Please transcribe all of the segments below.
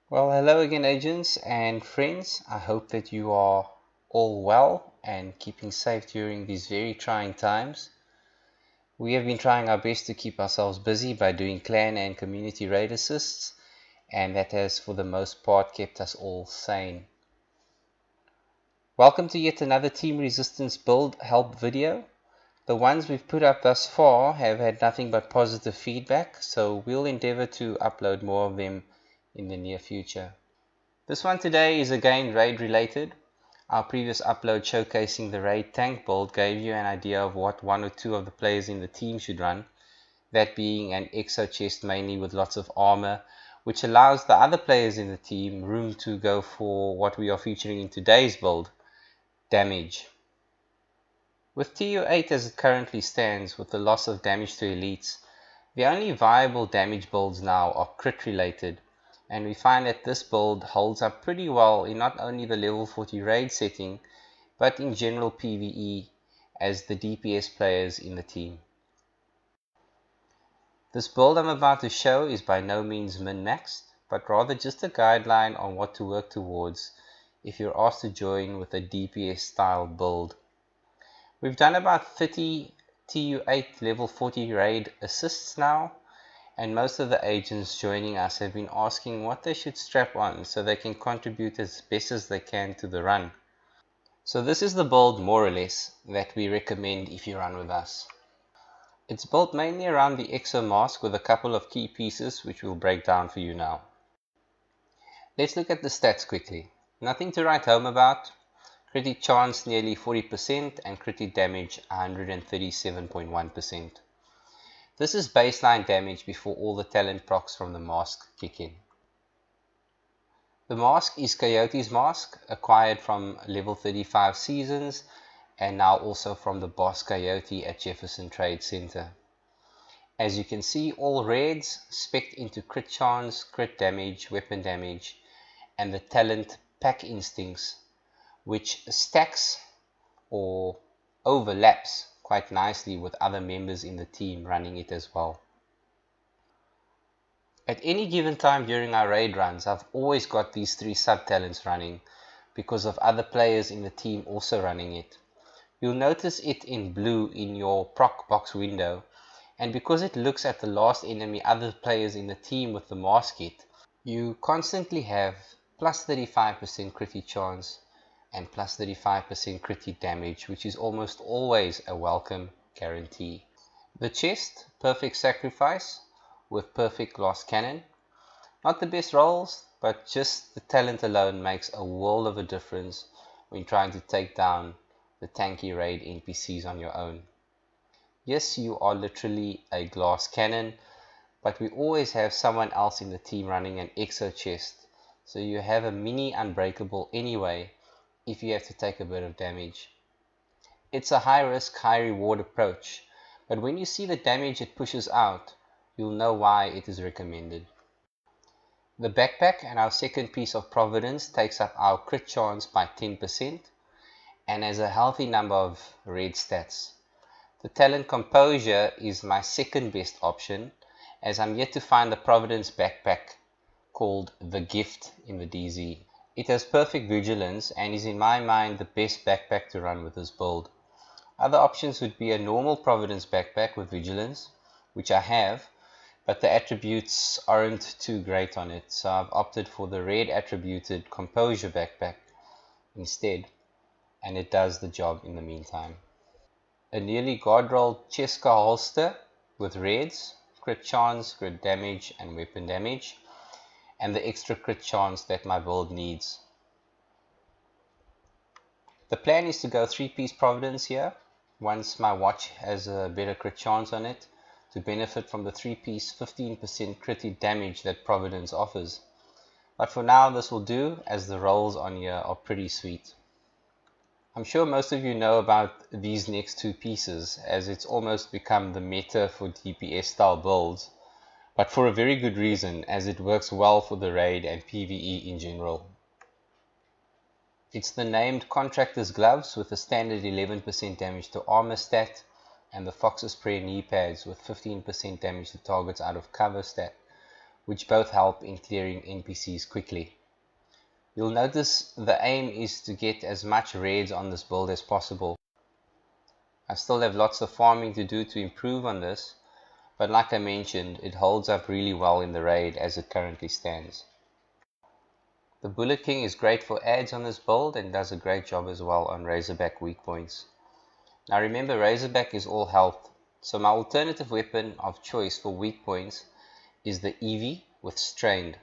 Well, hello again, agents and friends. I hope that you are all well and keeping safe during these very trying times. We have been trying our best to keep ourselves busy by doing clan and community raid assists, and that has for the most part kept us all sane. Welcome to yet another Team Resistance build help video. The ones we've put up thus far have had nothing but positive feedback, so we'll endeavor to upload more of them in the near future. This one today is again raid related. Our previous upload showcasing the raid tank build gave you an idea of what one or two of the players in the team should run, that being an exo chest mainly with lots of armor, which allows the other players in the team room to go for what we are featuring in today's build, damage. With TU8 as it currently stands, with the loss of damage to elites, the only viable damage builds now are crit related, and we find that this build holds up pretty well in not only the level 40 raid setting, but in general PvE as the DPS players in the team. This build I'm about to show is by no means min-maxed, but rather just a guideline on what to work towards if you're asked to join with a DPS style build. We've done about 30 TU8 level 40 raid assists now, and most of the agents joining us have been asking what they should strap on so they can contribute as best as they can to the run. So this is the build more or less that we recommend if you run with us. It's built mainly around the exo mask with a couple of key pieces which we'll break down for you now. Let's look at the stats quickly. Nothing to write home about. Critic chance nearly 40% and critic damage 137.1%. This is baseline damage before all the talent procs from the mask kick in. The mask is Coyote's mask, acquired from level 35 seasons and now also from the boss Coyote at Jefferson Trade Center. As you can see, all raids spec'd into crit chance, crit damage, weapon damage, and the talent pack instincts, which stacks or overlaps quite nicely with other members in the team running it as well. At any given time during our raid runs, I've always got these three sub-talents running because of other players in the team also running it. You'll notice it in blue in your proc box window, and because it looks at the last enemy other players in the team with the mask kit, you constantly have plus 35% critic chance and plus 35% critic damage, which is almost always a welcome guarantee. The chest, perfect sacrifice with perfect glass cannon. Not the best rolls, but just the talent alone makes a world of a difference when trying to take down the tanky raid NPCs on your own. Yes, you are literally a glass cannon, but we always have someone else in the team running an exo chest, so you have a mini unbreakable anyway if you have to take a bit of damage. It's a high risk, high reward approach, but when you see the damage it pushes out, you'll know why it is recommended. The backpack and our second piece of providence takes up our crit chance by 10% and has a healthy number of red stats. The talent composure is my second best option, as I'm yet to find the providence backpack called the gift in the DZ. It has perfect vigilance and is in my mind the best backpack to run with this build. Other options would be a normal providence backpack with vigilance, which I have, but the attributes aren't too great on it, so I've opted for the red attributed composure backpack instead, and it does the job in the meantime. A nearly guard roll Cheska holster with reds, crit chance, crit damage and weapon damage, and the extra crit chance that my build needs. The plan is to go 3-piece providence here, once my watch has a better crit chance on it, to benefit from the 3-piece 15% crit damage that providence offers. But for now this will do, as the rolls on here are pretty sweet. I'm sure most of you know about these next two pieces, as it's almost become the meta for DPS style builds, but for a very good reason, as it works well for the raid and PvE in general. It's the named Contractor's Gloves with a standard 11% damage to armor stat, and the Fox's Prayer knee pads with 15% damage to targets out of cover stat, which both help in clearing NPCs quickly. You'll notice the aim is to get as much raids on this build as possible. I still have lots of farming to do to improve on this, but like I mentioned, it holds up really well in the raid as it currently stands. The Bullet King is great for ads on this build and does a great job as well on Razorback weak points. Now remember, Razorback is all health, so my alternative weapon of choice for weak points is the Eevee with Strained.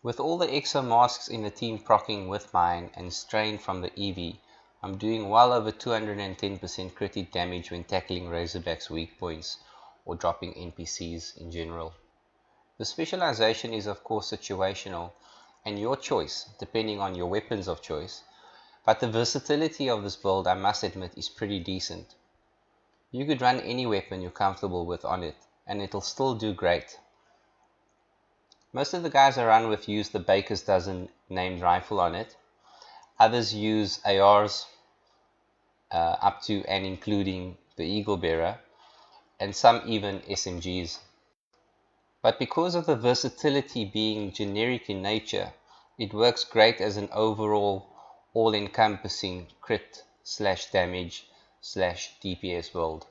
With all the exo masks in the team proccing with mine and Strained from the Eevee, I'm doing well over 210% critic damage when tackling Razorback's weak points or dropping NPCs in general. The specialization is of course situational and your choice depending on your weapons of choice, but the versatility of this build I must admit is pretty decent. You could run any weapon you're comfortable with on it and it'll still do great. Most of the guys I run with use the Baker's Dozen named rifle on it. Others use ARs up to and including the Eagle Bearer, and some even SMGs. But because of the versatility being generic in nature, it works great as an overall all-encompassing crit/damage/DPS build.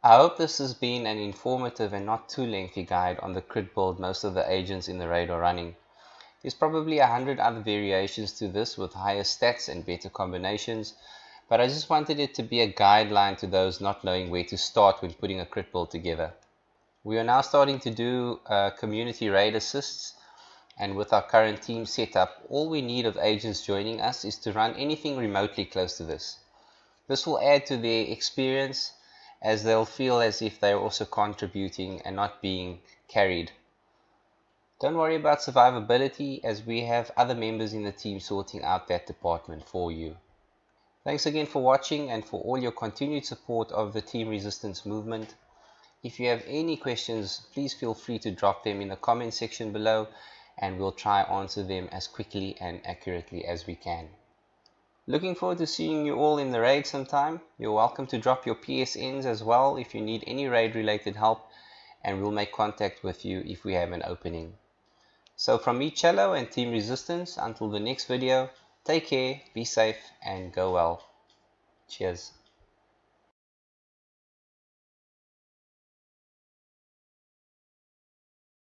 I hope this has been an informative and not too lengthy guide on the crit build most of the agents in the raid are running. There's probably 100 other variations to this with higher stats and better combinations, but I just wanted it to be a guideline to those not knowing where to start when putting a crit build together. We are now starting to do community raid assists, and with our current team setup, all we need of agents joining us is to run anything remotely close to this. This will add to their experience as they'll feel as if they're also contributing and not being carried. Don't worry about survivability as we have other members in the team sorting out that department for you. Thanks again for watching and for all your continued support of the Team Resistance movement. If you have any questions, please feel free to drop them in the comment section below and we'll try answer them as quickly and accurately as we can. Looking forward to seeing you all in the raid sometime. You're welcome to drop your PSNs as well if you need any raid related help, and we'll make contact with you if we have an opening. So from me, Chello and Team Resistance, until the next video, take care, be safe and go well. Cheers.